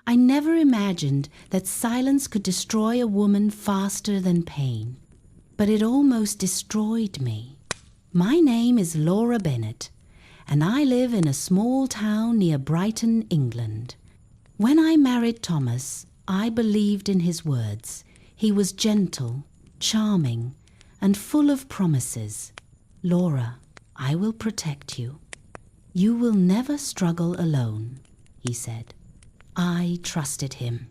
I never imagined that silence could destroy a woman faster than pain. But it almost destroyed me. My name is Laura Bennett, and I live in a small town near Brighton, England. When I married Thomas, I believed in his words. He was gentle, charming, and full of promises. Laura, I will protect you. You will never struggle alone, he said. I trusted him.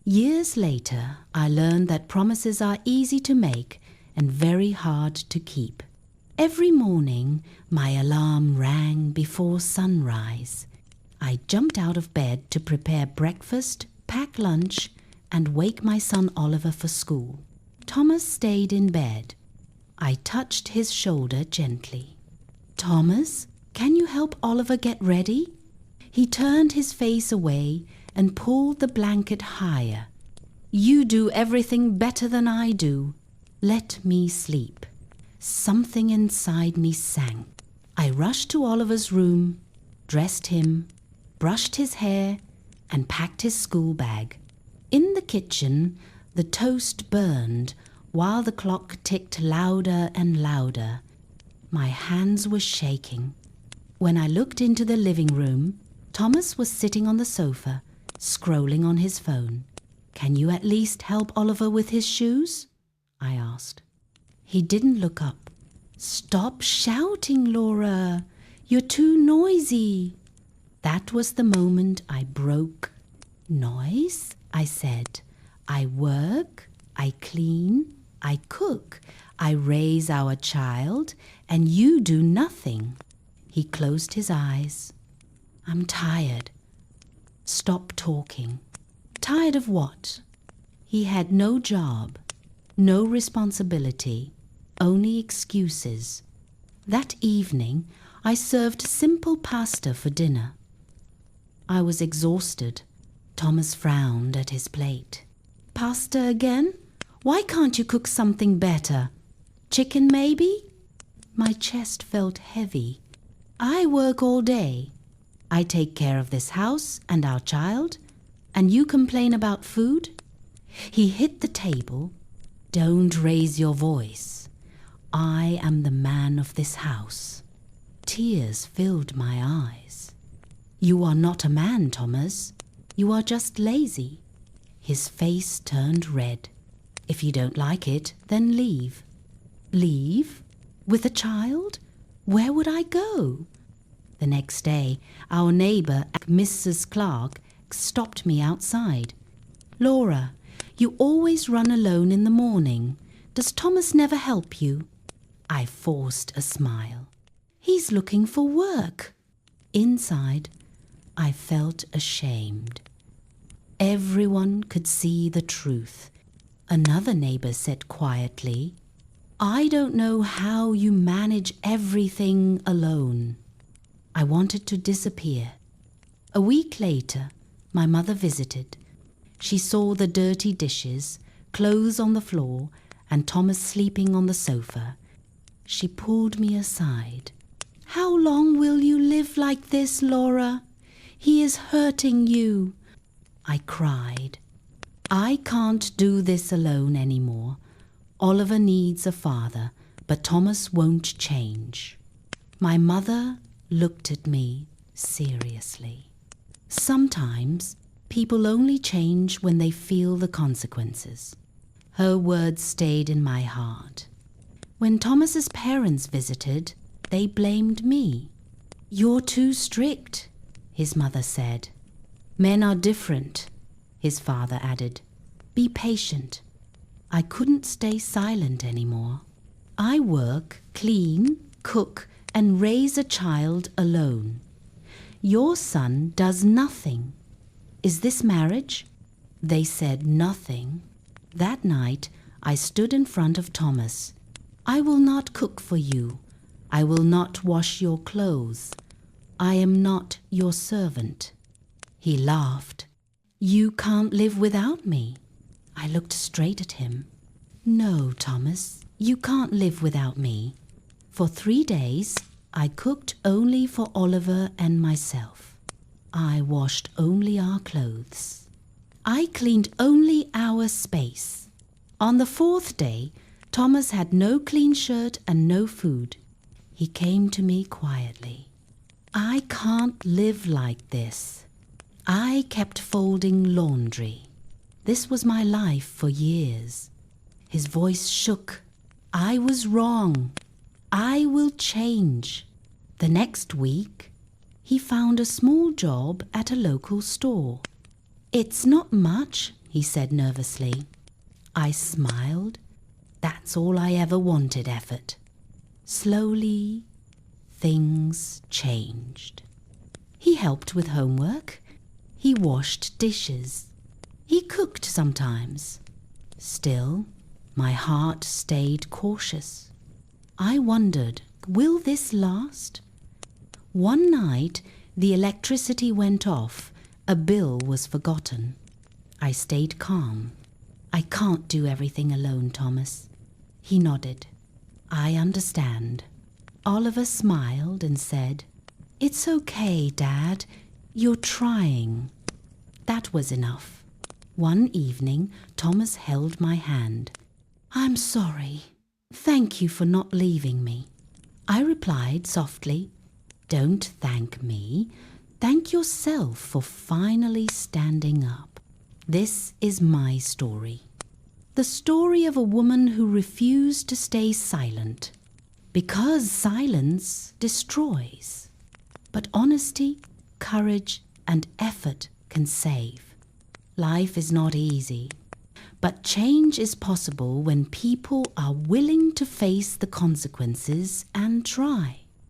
Years later, I learned that promises are easy to make and very hard to keep. Every morning, my alarm rang before sunrise. I jumped out of bed to prepare breakfast, pack lunch, and wake my son Oliver for school. Thomas stayed in bed. I touched his shoulder gently. Thomas, can you help Oliver get ready? He turned his face away and pulled the blanket higher. You do everything better than I do. Let me sleep. Something inside me sank. I rushed to Oliver's room, dressed him, brushed his hair, and packed his school bag. In the kitchen, the toast burned while the clock ticked louder and louder. My hands were shaking. When I looked into the living room, Thomas was sitting on the sofa, scrolling on his phone. Can you at least help Oliver with his shoes? I asked. He didn't look up. Stop shouting, Laura. You're too noisy. That was the moment I broke. Noise? I said. I work, I clean, I cook, I raise our child, and you do nothing. He closed his eyes. I'm tired. Stop talking. Tired of what? He had no job, no responsibility, only excuses. That evening, I served simple pasta for dinner. I was exhausted. Thomas frowned at his plate. Pasta again? Why can't you cook something better? Chicken, maybe? My chest felt heavy. I work all day. I take care of this house and our child, and you complain about food? He hit the table. Don't raise your voice. I am the man of this house. Tears filled my eyes. You are not a man, Thomas. You are just lazy. His face turned red. If you don't like it, then leave. Leave? With a child? Where would I go? The next day, our neighbour, Mrs. Clark, stopped me outside. Laura, you always run alone in the morning. Does Thomas never help you? I forced a smile. He's looking for work. Inside, I felt ashamed. Everyone could see the truth. Another neighbour said quietly, I don't know how you manage everything alone. I wanted to disappear. A week later, my mother visited. She saw the dirty dishes, clothes on the floor, and Thomas sleeping on the sofa. She pulled me aside. How long will you live like this, Laura? He is hurting you. I cried. I can't do this alone anymore. Oliver needs a father, but Thomas won't change. My mother looked at me seriously. Sometimes people only change when they feel the consequences. Her words stayed in my heart. When Thomas's parents visited, they blamed me. You're too strict, his mother said. Men are different, his father added. Be patient. I couldn't stay silent anymore. I work, clean, cook, and raise a child alone. Your son does nothing. Is this marriage? They said nothing. That night, I stood in front of Thomas. I will not cook for you. I will not wash your clothes. I am not your servant. He laughed. You can't live without me. I looked straight at him. No, Thomas, you can't live without me. For 3 days, I cooked only for Oliver and myself. I washed only our clothes. I cleaned only our space. On the fourth day, Thomas had no clean shirt and no food. He came to me quietly. I can't live like this. I kept folding laundry. This was my life for years. His voice shook. I was wrong. I will change. The next week, he found a small job at a local store. It's not much, he said nervously. I smiled. That's all I ever wanted, Effort. Slowly, things changed. He helped with homework. He washed dishes. He cooked sometimes. Still, my heart stayed cautious. I wondered, will this last? One night, the electricity went off. A bill was forgotten. I stayed calm. I can't do everything alone, Thomas. He nodded. I understand. Oliver smiled and said, It's okay, Dad. You're trying. That was enough. One evening, Thomas held my hand. I'm sorry. Thank you for not leaving me. I replied softly, Don't thank me. Thank yourself for finally standing up. This is my story. The story of a woman who refused to stay silent, because silence destroys. But honesty, courage, and effort can save. Life is not easy, but change is possible when people are willing to face the consequences and try.